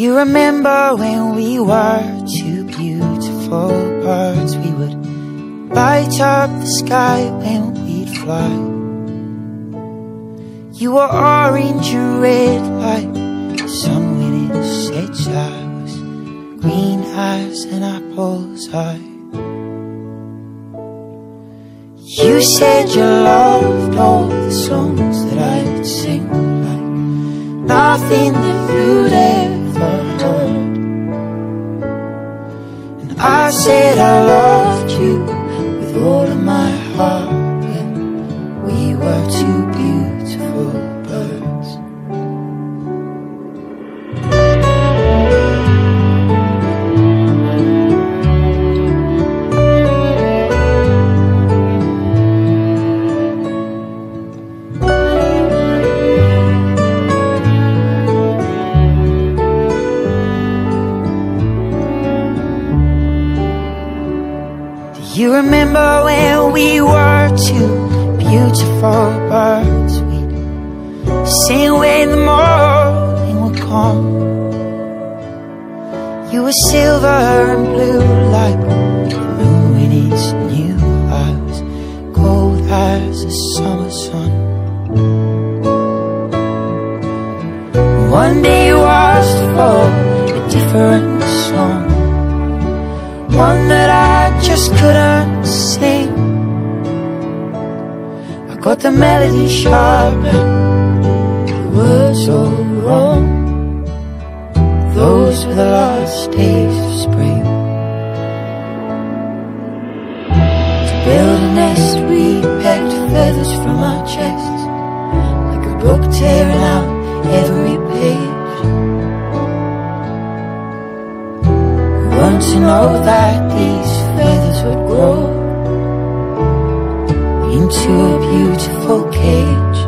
you remember when we were two beautiful birds? We would light up the sky when we'd fly. You were orange and red like the sun when it sets. I was green as an apple's eye. You said you loved all the songs that I'd sing, like nothing that you'd ever heard. And I said I loved you with all of my heart when we were two beautiful birds. You remember when we were two beautiful birds? We'd sing when the morning would come. You were silver and blue like the moon when it's new. I was cold as the summer sun. One day was for a different song, one that I just couldn't sing. I got the melody sharp and the words all wrong. Those were the last days of spring. To build a nest we pecked feathers from our chests, like a book tearing out every page. To know that these feathers would grow into a beautiful cage.